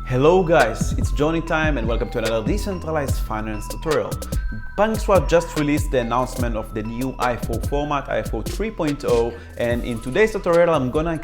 Hello guys, it's Johnny time and welcome to another decentralized finance tutorial. PancakeSwap just released the announcement of the new IFO format, IFO 3.0, and in today's tutorial I'm gonna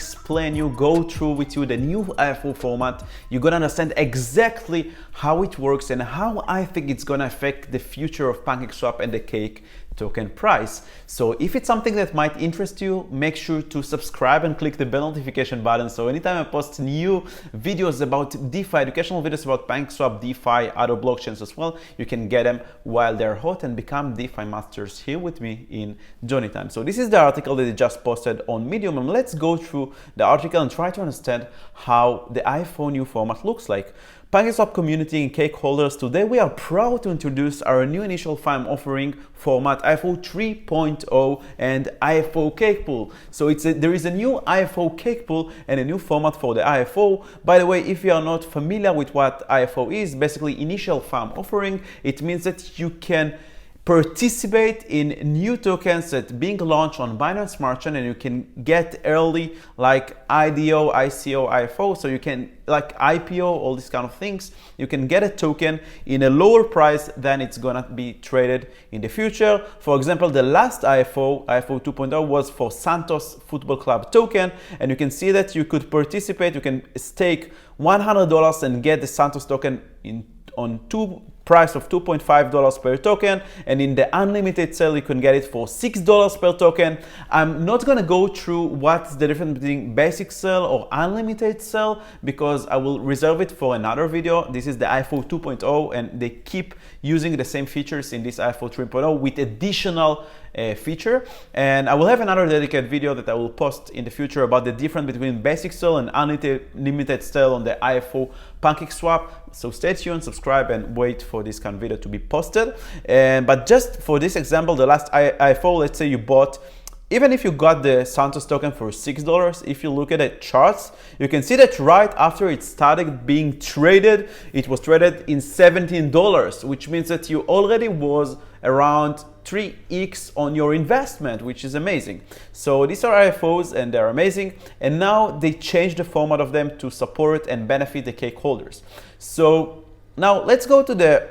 go through with you the new IFO format. You're gonna understand exactly how it works and how I think it's gonna affect the future of PancakeSwap and the Cake token price. So if it's something that might interest you, make sure to subscribe and click the bell notification button, so anytime I post new videos about DeFi, educational videos about PancakeSwap, DeFi, other blockchains as well, you can get them while they're hot and become DeFi masters here with me in Johnny time. So this is the article that I just posted on Medium, and let's go through the article and try to understand how the IFO new format looks like. PancakeSwap community and Cake holders, today we are proud to introduce our new initial farm offering format, IFO 3.0 and IFO Cake pool. So there is a new IFO Cake pool and a new format for the IFO. By the way, if you are not familiar with what IFO is, basically initial farm offering, it means that you can participate in new tokens that being launched on Binance Smart Chain, and you can get early like IDO, ICO, IFO, so you can like IPO, all these kind of things. You can get a token in a lower price than it's gonna be traded in the future. For example, the last IFO, IFO 2.0, was for Santos Football Club token, and you can see that you could participate, you can stake $100 and get the Santos token on price of $2.5 per token, and in the unlimited sale you can get it for $6 per token. I'm not going to go through what's the difference between basic sale or unlimited sale because I will reserve it for another video. This is the IFO 2.0 and they keep using the same features in this IFO 3.0 with additional feature, and I will have another dedicated video that I will post in the future about the difference between basic sale and unlimited sale on the IFO PancakeSwap. So stay tuned, subscribe, and wait for this kind of video to be posted. But just for this example, the last IFO, let's say you bought, even if you got the Santos token for $6, if you look at the charts, you can see that right after it started being traded, it was traded in $17, which means that you already was around 3x on your investment, which is amazing. So these are IFOs and they're amazing, and now they changed the format of them to support and benefit the Cake holders. So now let's go to the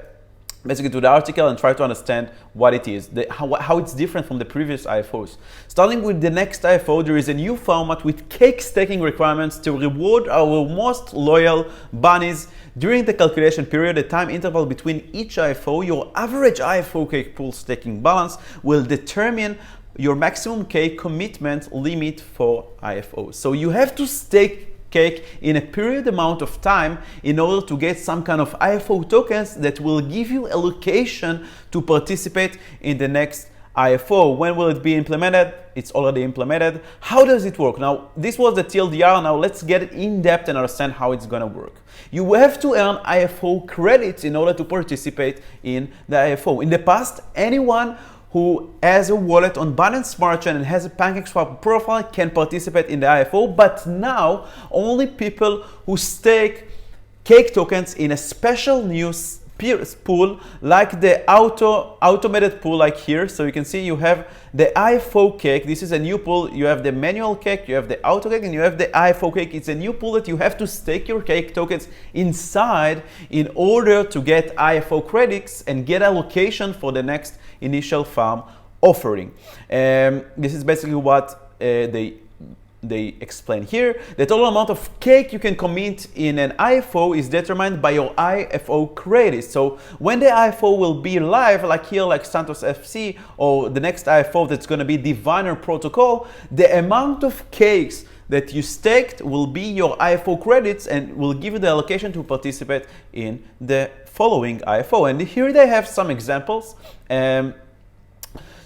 article and try to understand what it is, how it's different from the previous IFOs. Starting with the next IFO, there is a new format with Cake staking requirements to reward our most loyal bunnies during the calculation period. The time interval between each IFO, your average IFO Cake pool staking balance will determine your maximum Cake commitment limit for IFOs. So you have to stake Cake in a period amount of time in order to get some kind of IFO tokens that will give you allocation to participate in the next IFO. When will it be implemented? It's already implemented. How does it work? Now, this was the TLDR. Now let's get in depth and understand how it's gonna work. You have to earn IFO credits in order to participate in the IFO. In the past, anyone who has a wallet on Binance Smart Chain and has a PancakeSwap profile can participate in the IFO, but now only people who stake Cake tokens in a special new pool like the automated pool like here. So you can see you have the IFO Cake. This is a new pool. You have the manual Cake, you have the auto Cake, and you have the IFO Cake. It's a new pool that you have to stake your Cake tokens inside in order to get IFO credits and get allocation for the next initial farm offering. This is basically what they explain here. The total amount of Cake you can commit in an IFO is determined by your IFO credits. So when the IFO will be live, like here, like Santos FC, or the next IFO that's going to be Diviner Protocol, the amount of Cakes that you staked will be your IFO credits and will give you the allocation to participate in the following IFO. And here they have some examples.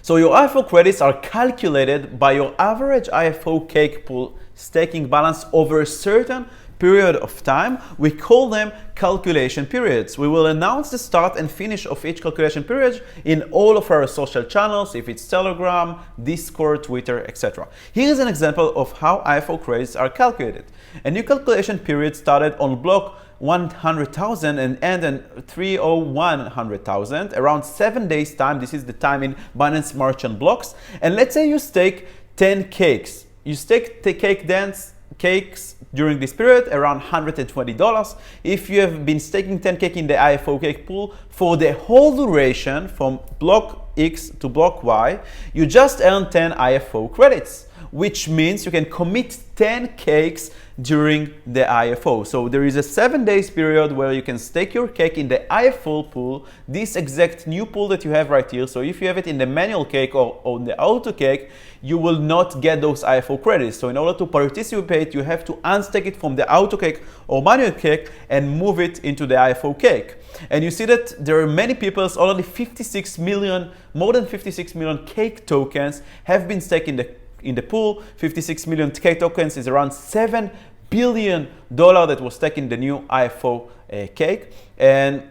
So your IFO credits are calculated by your average IFO Cake pool staking balance over a certain period of time. We call them calculation periods. We will announce the start and finish of each calculation period in all of our social channels, if it's Telegram, Discord, Twitter, etc. Here is an example of how IFO credits are calculated. A new calculation period started on block 100,000 and end in 301,000, around 7 days time. This is the time in Binance Smart Chain blocks. And let's say you stake 10 cakes. You stake the cakes during this period around $120. If you have been staking 10 cake in the IFO Cake pool for the whole duration from block X to block Y, you just earn 10 IFO credits, which means you can commit 10 cakes during the IFO. So there is a 7 days period where you can stake your cake in the IFO pool, this exact new pool that you have right here. So if you have it in the manual cake or on the auto cake, you will not get those IFO credits. So in order to participate, you have to unstake it from the auto cake or manual cake and move it into the IFO cake. And you see that there are many people, already 56 million, more than 56 million cake tokens have been staked in the pool. 56 million cake tokens is around $7 billion that was taken in the new IFO cake. And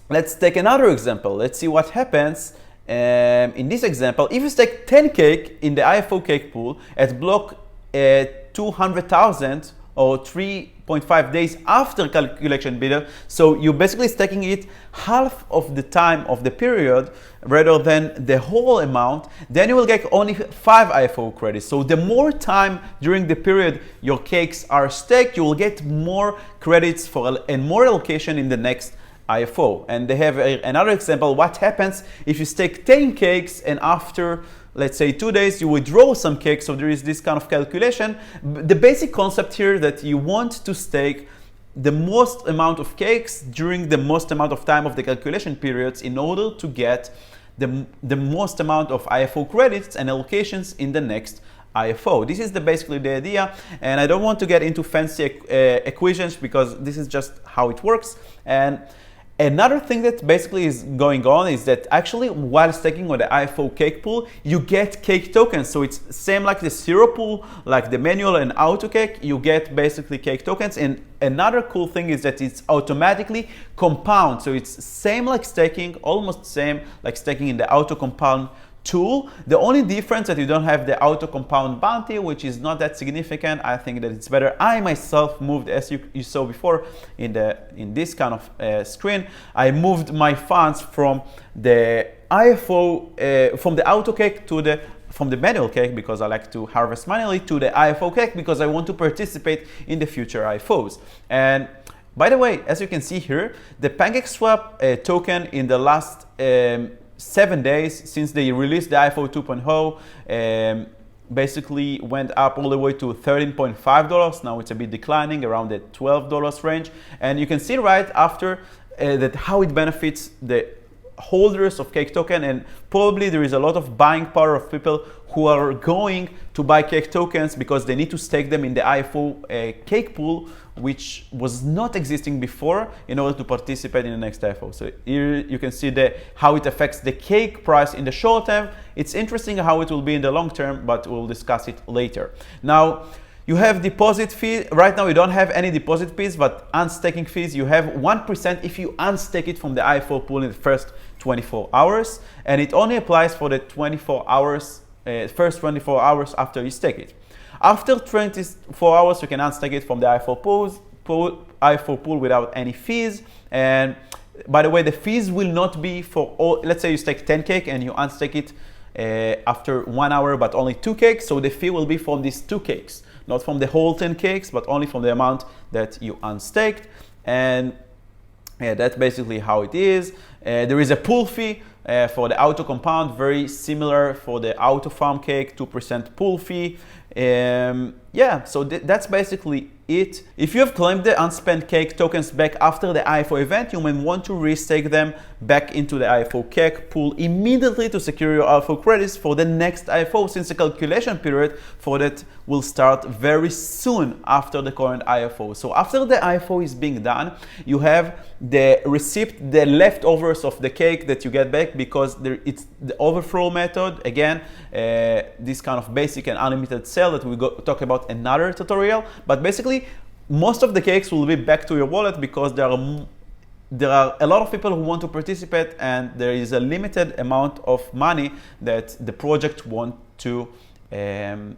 let's take another example. Let's see what happens. In this example, if you stake 10 cake in the IFO cake pool at block 200,000 or 3.5 days after calculation period, so you're basically staking it half of the time of the period rather than the whole amount, then you will get only 5 IFO credits. So the more time during the period your cakes are staked, you will get more credits and more allocation in the next IFO. And they have another example. What happens if you stake 10 cakes and after, let's say, 2 days, you withdraw some cakes? So there is this kind of calculation. The basic concept here that you want to stake the most amount of cakes during the most amount of time of the calculation periods in order to get the most amount of IFO credits and allocations in the next IFO. This is basically the idea, and I don't want to get into fancy equations because this is just how it works. And another thing that basically is going on is that actually while staking on the IFO cake pool, you get cake tokens. So it's same like the zero pool, like the manual and auto cake, you get basically cake tokens. And another cool thing is that it's automatically compound. So it's same like staking, almost same like staking in the auto compound tool. The only difference that you don't have the auto compound bounty, which is not that significant. I think that it's better. I myself moved, as you saw before in this kind of screen, I moved my funds from the IFO from the auto cake to from the manual cake, because I like to harvest manually, to the IFO cake because I want to participate in the future IFOs. And by the way, as you can see here, the PancakeSwap token in the last 7 days since they released the IFO 2.0 basically went up all the way to $13.5. Now it's a bit declining around the $12 range, and you can see right after that how it benefits the holders of cake token. And probably there is a lot of buying power of people who are going to buy cake tokens because they need to stake them in the IFO cake pool, which was not existing before, in order to participate in the next IFO. So here you can see how it affects the cake price in the short term. It's interesting how it will be in the long term, but we'll discuss it later. Now, you have deposit fee. Right now, you don't have any deposit fees, but unstaking fees, you have 1% if you unstake it from the IFO pool in the first 24 hours. And it only applies for the 24 hours, first 24 hours after you stake it. After 24 hours, you can unstake it from the IFO pool without any fees. And by the way, the fees will not be for all. Let's say you stake 10 cake and you unstake it after 1 hour, but only 2 cakes. So the fee will be from these 2 cakes, not from the whole 10 cakes, but only from the amount that you unstaked. And yeah, that's basically how it is. There is a pool fee for the auto compound, very similar for the auto farm cake, 2% pool fee. Yeah, so that's basically it. If you have claimed the unspent cake tokens back after the IFO event, you may want to restake them back into the IFO cake pool immediately to secure your IFO credits for the next IFO, since the calculation period for that will start very soon after the current IFO. So after the IFO is being done, you have the receipt, the leftovers of the cake that you get back, because it's the overflow method. Again, this kind of basic and unlimited sale that we talk about another tutorial. But basically, most of the cakes will be back to your wallet because there are a lot of people who want to participate, and there is a limited amount of money that the project want to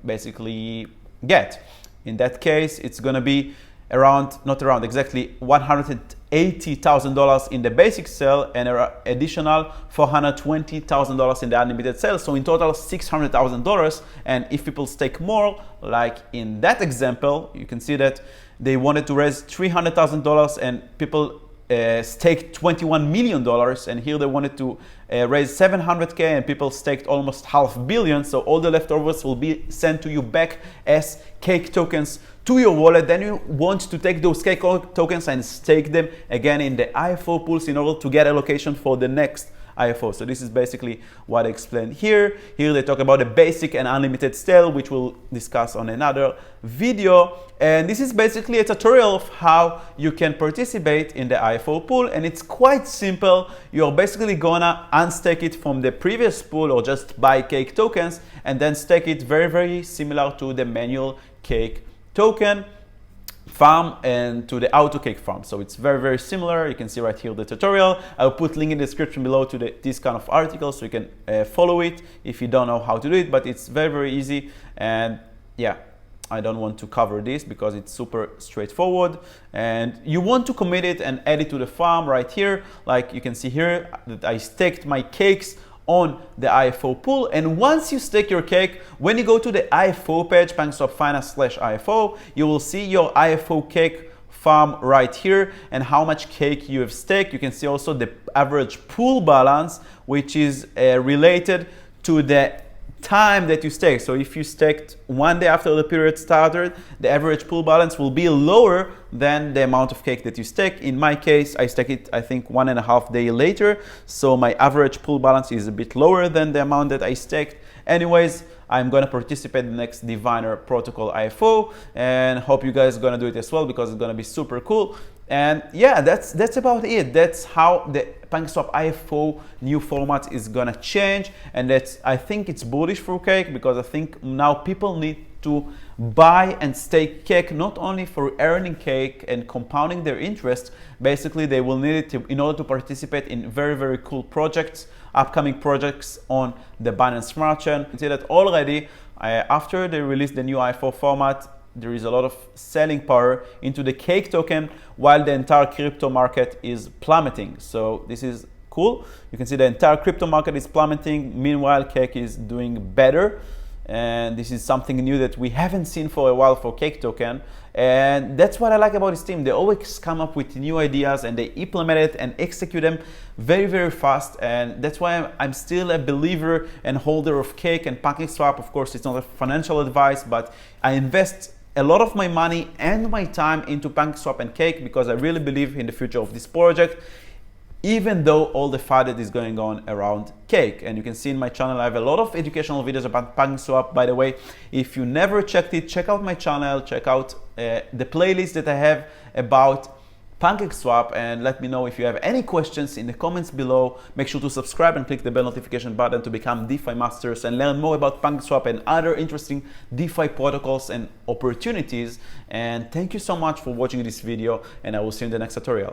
basically get. In that case, it's going to be exactly $80,000 in the basic sale and an additional $420,000 in the unlimited sale. So in total, $600,000. And if people stake more, like in that example, you can see that they wanted to raise $300,000 and people staked $21 million, and here they wanted to raise $700K and people staked almost $500 million. So all the leftovers will be sent to you back as cake tokens to your wallet. Then you want to take those cake tokens and stake them again in the IFO pools in order to get allocation for the next IFO. So this is basically what I explained here. Here they talk about the basic and unlimited sale, which we'll discuss on another video. And this is basically a tutorial of how you can participate in the IFO pool. And it's quite simple. You're basically gonna unstake it from the previous pool or just buy cake tokens and then stake it very, very similar to the manual cake token farm and to the auto cake farm. So it's very, very similar. You can see right here the tutorial. I'll put link in the description below to this kind of article so you can follow it if you don't know how to do it, but it's very, very easy. And yeah, I don't want to cover this because it's super straightforward. And you want to commit it and add it to the farm right here. Like you can see here that I staked my cakes on the IFO pool. And once you stake your cake, when you go to the IFO page, PancakeSwap Finance/IFO, you will see your IFO cake farm right here and how much cake you have staked. You can see also the average pool balance, which is related to the time that you stake. So if you staked one day after the period started, the average pool balance will be lower than the amount of cake that you stake. In my case, I staked it, I think, 1.5 days later. So my average pool balance is a bit lower than the amount that I staked. Anyways, I'm going to participate in the next Diviner Protocol IFO and hope you guys are going to do it as well because it's going to be super cool. And yeah, that's about it. That's how the PancakeSwap IFO new format is gonna change, and I think it's bullish for cake because I think now people need to buy and stake cake not only for earning cake and compounding their interest. Basically, they will need it in order to participate in very, very cool projects, upcoming projects on the Binance Smart Chain. You can see that already after they released the new IFO format, there is a lot of selling power into the cake token while the entire crypto market is plummeting. So this is cool. You can see the entire crypto market is plummeting. Meanwhile, cake is doing better. And this is something new that we haven't seen for a while for cake token. And that's what I like about this team. They always come up with new ideas and they implement it and execute them very, very fast. And that's why I'm still a believer and holder of cake and PancakeSwap. Of course, it's not a financial advice, but I invest a lot of my money and my time into PancakeSwap and Cake because I really believe in the future of this project, even though all the fight that is going on around Cake. And you can see in my channel, I have a lot of educational videos about PancakeSwap. By the way, if you never checked it, check out my channel, check out the playlist that I have about PancakeSwap, and let me know if you have any questions in the comments below. Make sure to subscribe and click the bell notification button to become DeFi masters and learn more about PancakeSwap and other interesting DeFi protocols and opportunities. And thank you so much for watching this video, and I will see you in the next tutorial.